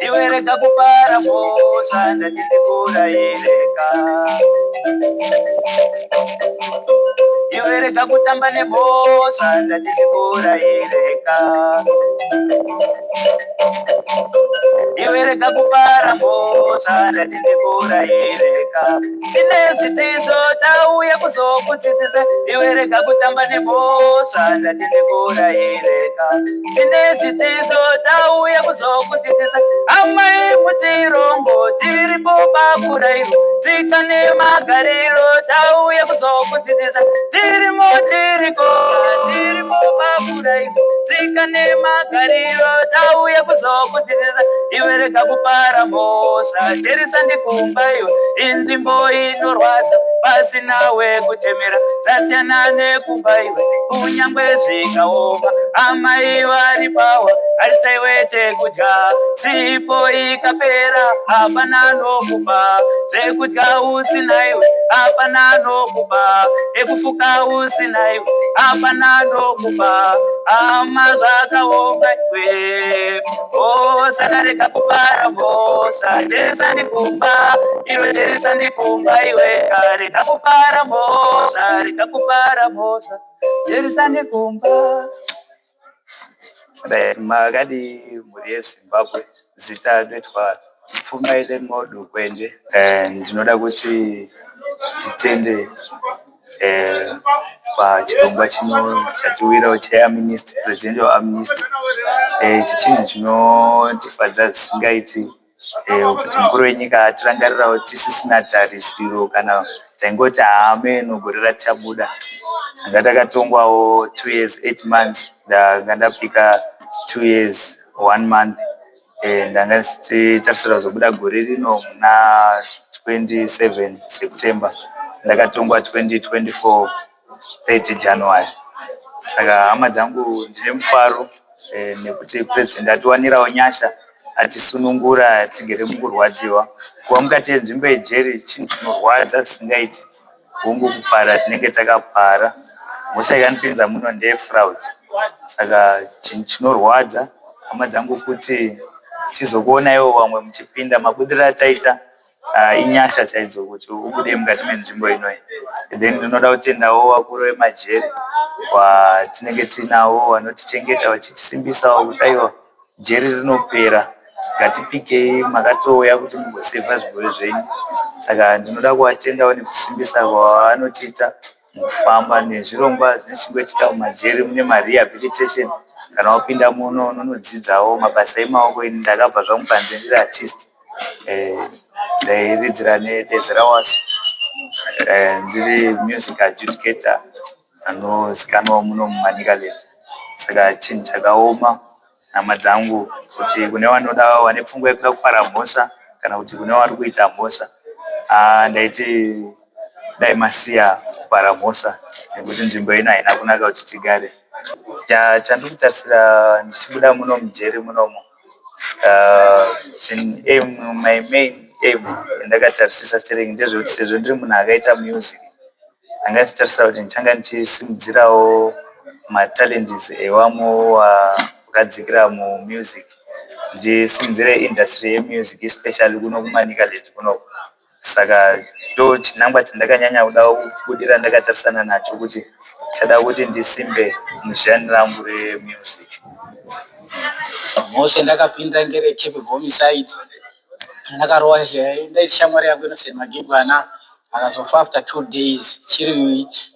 iwereka kupara mhosva ndatindikuraireka iwereka kutamba nemhosva ndatindikuraireka iwereka kupara mhosva ndatindikuraireka tine zvidzidzo tauya kuzokudzidzisa iwereka kutamba nemhosva ndatindikuraireka tine zvidzidzo tauya kuzokudzidzisa amai mutirombo tiripo bakurairo tsika nemagariro tauya kuzokudzidzisa tirimo tiriko tiripo bakurairo tsika nemagariro tauya kuzokudzidzisa iwereka kupara mhosva cherisa ndikumba iwe inzvimbo inorwadza pasinawe kutemera zvasiyana nekumba iwe kunyangwe zvikaoma amai vari pawa arisaiwe chekudya sipo ikapera hapana nokupa zvekudya usina iwe hapana nokupa ekufuka usina iwe hapana nokupa ama zvakaoma iwe saka rega kupara mhosva cherisa ndikumba iwe cherisa ndikumba iwe rega kupara mhosva rega kupara mhosva cherisa ndikumba. Makadi mhuri yeZimbabwe zita rinoitwa Pfumaire Modu Kwende. Ndinoda kuti titende pachirongwa chino chatiwirawo cheAmnesty, President weAmnesty. Ichi chinhu chinotifadza zvisingaiti kuti mukuru wenyika atirangarirawo tisisina tarisiro kana taingoti haameno gore ratichabuda. Tanga takatongwawo 2 years 8 months ndanga ndapika 2 years 1 month. Ndanga tichitarisira kuzobuda gore rino muna 27 September. Ndakatongwa 2024 30 January. Saka hama dzangu ndine mufaro nekuti president atiwanirawo nyasha atisunungura tigere mukurwadziwa. Kuva mukati yenzvimbo yejeri chinhu chinorwadza zvisingaiti. Hongu kupara tinenge takapara. Hosha ikanipinza muno ndeyefraud. Saka chinhu chinorwadza hama dzangu kuti tizokuonaiwo vamwe muchipinda mabudiro ataita inyasha chaidzo kuti ubude mukati menzvimbo inoyi. Then ndinoda kutendawo vakuru vemajeri watinenge tinawo vanotichengeta vachitisimbisawo kuti aiwa jeri rinopera ngatipikei makatouya kuti mugosevha zvirwere zvenyu. Saka ndinoda kuvatendawo nekusimbisa kwavanotiita mukufamba nezvirongwa zvinochingoitika mumajeri mune marehabilitation. Kana wapinda muno unodzidzawo mabasa emaoko. Ini ndakabva zvangu panze ndiri artist, ndairidzira neDezera Wasu, ndiri music adjudicator anozikanwa muno muManyikaland. Saka chinhu chakaoma hama dzangu kuti kune vanoda vane pfungwa yekuda kupara mhosva kana kuti kune vari kuita mhosva, ndaiti dai masiya kupara mhosva nekuti nzvimbo ino haina kunaka kuti tigare. Chandiri kutarisira ndichibuda muno mujeri munomo, my main aim ndakatarisisa sterling ndezvekuti sezvo ndiri munhu akaita music, ndanga ndichitarisira kuti ndichanga ndichisimudzirawo matalenges ewamo wakadzikira mumusic, ndisimudzire industry yemusic especially kuno kuManyikaland kuno. Saka ndo chinangwa chandakanyanya kuda kubudira ndakatarisana nacho kuti chada kuti ndisimbe muzhani rangu remusic. Mhosva ndakapinda ngere Cape Homicide. Ndakarowa ndaiti shamwari yangu inosema Magigwana akazofa after 2 days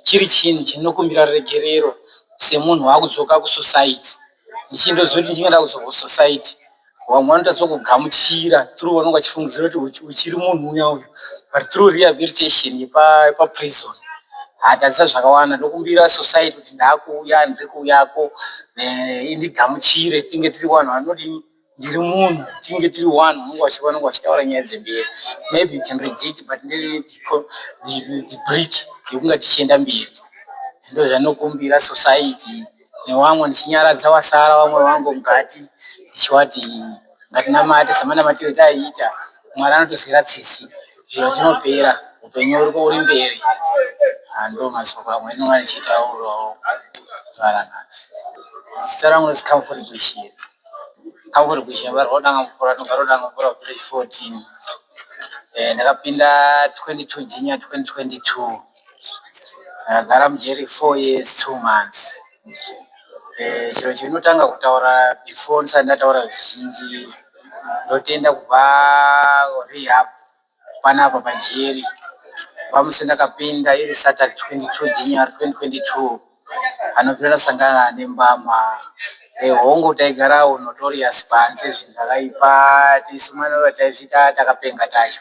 chiri chinhu chinokumbira regerero semunhu wakudzoka kusociety. Ndichindozoti ndichinda kudzoka kusociety vamwe vanotazokugamuchira through vanonga vachifungidzira kuti uchiri munhu uya uyu, but through rehabilitation yepaprison hatadzisa zvakawanda. Ndokumbira society kuti ndakuuya ndiri kuuyako indigamuchire tinge tiri vanhu vanodini, ndiri munhu tinge tiri vanhu vanonga vachitaura nyaya dzemberi. Maybe you can reject but the bridge yekunga tichienda mberi. Ndo zvanokumbira society nevamwe ndichinyaradza vasara vamwe vangu mukati ndichivati ngatinamate samanamatiro taiita. Mwari anotoswera tsitsi zviro zvinopera upenyu uri mberi. Ndo masoko amwe ndinonga ndichitaurawo varangasi. Zita rangu ndinoti Comfort Bwishiri. kauri kushamba rodanga mvura nogarodanga mvura village 14 ndakapinda 22 Jinya 2022 ndakagara mujeri 4 years 2 months. Chiro chinotanga kutaura before ndisati ndataura zvizhinji ndotenda kubva rehab panapa pajeri pamusi ndakapinda iri Saturday 22 January 2022 anobvira ndasangana nembama hongu taigara notorious panze zvinhu zvakaipa tisumana taizvita takapenga tacho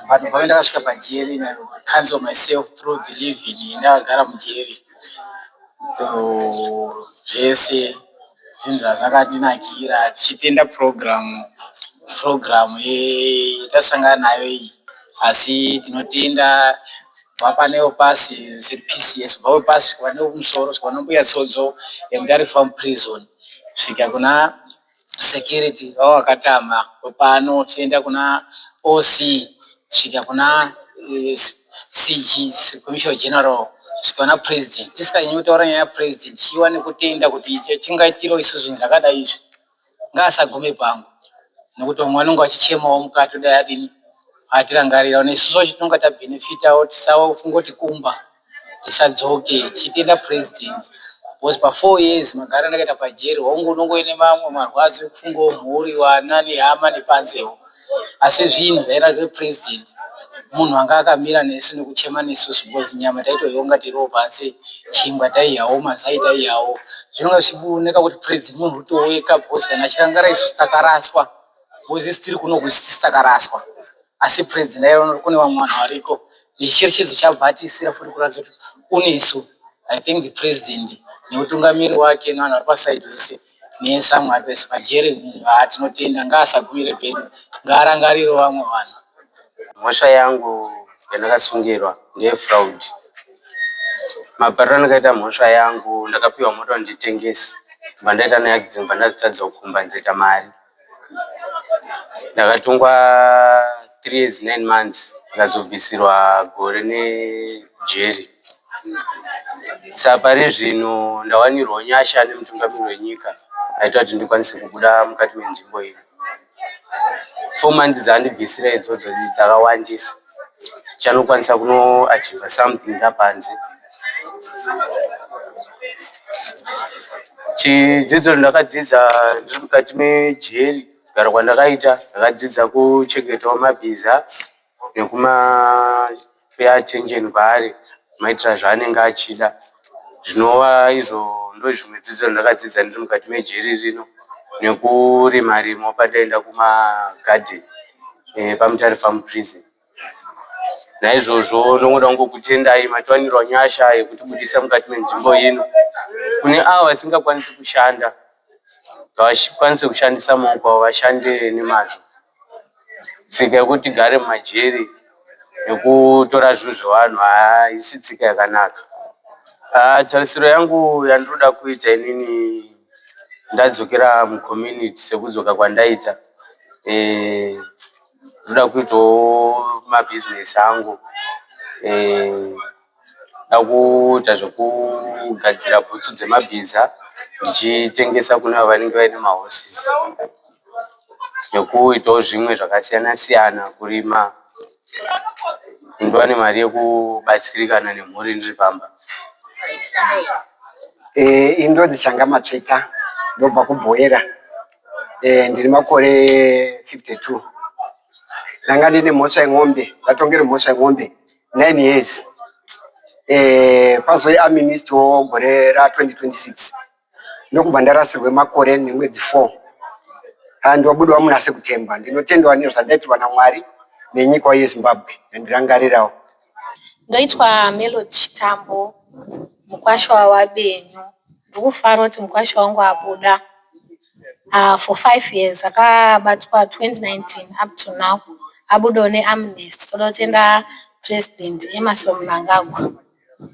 but pamwe ndakasvika pajeri na cancel myself through the living ndakagara mujeri zvese zvinhu zvakandinakira tichitenda program yatasangana nayo iyi asi tinotenda vapanewo pasi sePCS vawe pasi vanewo kumusoro vanombuya tsodzo yemudare farm prison svika kuna security vao vakatama pano tienda kuna OC svika kuna CG Commissioner General svika kuna president tisikanyanya kutaura nyaya president chiwa nekutenda kuti icho chingaitiro isu zvinhu zvakadai izvi ngaasagume pangu nokuti vamwe vanonga vachichemawo mukati dai adini atirangarira nesusu tinonga tabenefitawo tisawa kufungoti kumba tisadzoke chitenda president because pa 4 years magara ndakaita pajeri hongu unongoine mamwe marwadzo ekufungo mhuri wana nehama nepanzewo asi zvinhu zvairatidza president munhu anga akamira nesu nekuchema nesusu because nyama taitoyonga tiriwo pasi chingwa taiyawo mazai taiyawo zvinonga zvichioneka kuti president munhu utoweka because kana achirangara isusu takaraswa because isi tiri kuno kusisi takaraswa asi president aiona kune vamwe vanhu variko necherechedzo chabvatisira futi kuratidza kuti unesu. I think the president neutungamiri wake nevanhu vari pasaidi vese nesamwe ari pese pajeri tinotenda ngaasagumire pedu ngaarangarire vamwe vanhu. Mhosva yangu yandakasungirwa ndeyefraud. Mapariro andakaita mhosva yangu ndakapiwa mota nditengese bandaita neaccident bandazitadza kukumba nzeta mari ndakatongwa 3 years 9 months ndikazobvisirwa gore nejeri. Sapari zvino ndawanirwa nyasha nemutungamiri wenyika aita kuti ndikwanise kubuda mukati menzvimbo iyi. 4 months dzandibvisira idzodzo dzakawandisa chanokwanisa kunoachiva something ndapanze. Chidzidzo ndakadzidza ndiri mukati mejeri kugara kwandakaita ndakadzidza kuchengetawo mabhiza nekumapeya attention paari maitira zvaanenge achida. Zvinova izvo ndozvimwe dzidzo ndakadzidza ndiri mukati mejeri rino nekurima pandaenda kumagadheni pamutare farm prison. Naizvozvo ndongoda kungokutendai matiwanirwa nyasha yekutibudisa mukati menzvimbo ino kune avo vasingakwanisi kushanda vakwanise kushandisa maoko avo vashande nemazvo. Tsika yekuti tigare mumajeri nekutora zvinhu zvevanhu haisi tsika yakanaka. Tarisiro yangu yandinoda kuita inini ndadzokera mucommunity sekudzoka kwandaita ndoda kuitawo mabhizinesi angu ndakuita zvekugadzira bhutsu dzemabhiza ndichitengesa kune vanenge vaine mahosisi nekuitawo zvimwe zvakasiyana siyana kurima ndiwane mari yekubatsirikana nemhuri ndiri pamba. Indodzi changa matsveta ndobva kubhoera ndiri makore 52 ndanga ndine mhosva yemombe ndatongere mhosva yemombe 9 years pazoi aministri wogore ra2026 ndokubva ndarasirwe makore nemwedzi 4 ndobudwa munase kutemba. Ndinotendwa nezvandaitirwa naMwari nenyika yeZimbabwe ndandirangarirawo. Ndoitwa Melody Chitambo mukwasha wabenyu ndikufara kuti mukwasha wangu abuda for 5 years akabatwa 2019 up to now abuda neAmnesty. Todotenda President Emmerson Mnangagwa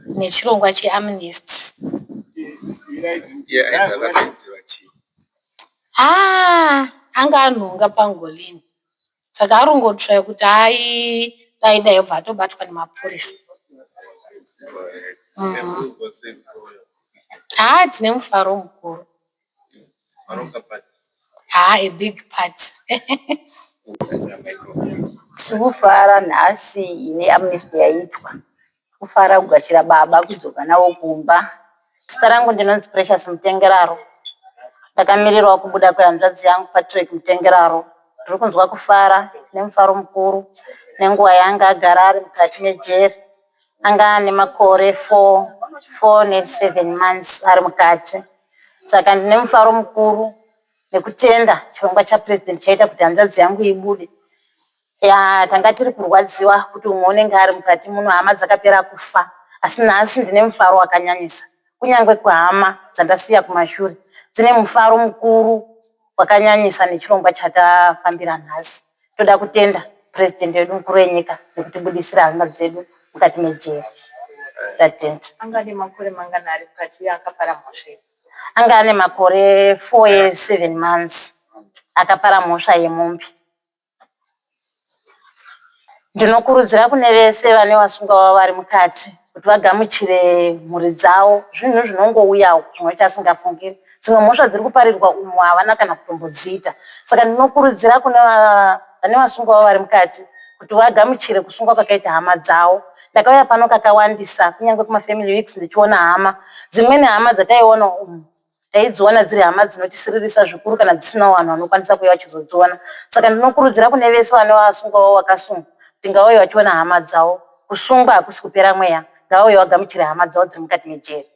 nechirongwa cheAmnesty. Anga anhunga pangolini saka arongotsvaye kuti dai obva atobatwa nemapurisa. Tine mufaro mukuru. a big part. Sikufara nhasi ine amnesty yaitwa. Kufara kugashira baba kudzoka nawo kumba. Zita rangu ndinonzi Precious Mutengeraro. Ndakamirirwa kubuda kwehanzvadzi yangu Patrick Mutengeraro. Ndiri kunzwa kufara nemufaro mukuru nenguva yanga agara ari mukati mejeri. Anga ane makore 4 ne7 months ari mukati. Saka ndine mufaro mukuru nekutenda chirongwa chapresident chaita kuti hanzvadzi yangu ibude. Tanga tiri kurwadziwa kuti umwe unenge ari mukati muno, hama dzakapera kufa, asi nhasi ndine mufaro wakanyanyisa. Kunyangwe kuhama dzandasiya kumashure dzine mufaro mukuru wakanyanyisa nechirongwa chatafambira nhasi. Toda kutenda president wedu mukuru wenyika nekutibudisira hama dzedu mukati mejeri. Tatenda. Anga ane makore manganari mukati akapara mhosva? Anga ane makore 4 years 7 months akapara mhosva yemombe. Ndinokurudzira kune vese vane vasungwa vari mukati kuti vagamuchire mhuri dzavo. Zvinhu zvinongouya zvimwe tasingafungiri. Dzimwe mhosva dziri kuparirwa umu havana kana kutombodziita. Saka ndinokurudzira kune vane vasungwa vari mukati kuti vagamuchire kusungwa kwakaita hama dzavo. Ndakauya pano kakawandisa kunyangwe kumafamily weeks ndichiona hama. Dzimweni hama dzataiona umu taidziona dziri hama dzinotisiririsa zvikuru kana dzisina vanhu vanokwanisa kuuya vachizodziona. Saka ndinokurudzira kune vese vane vasungwa vakasungwa tingauye vachiona hama dzavo. Kusungwa hakusi kupera mweya. Ngavauye vagamuchire hama dzavo dziri mukati mejeri.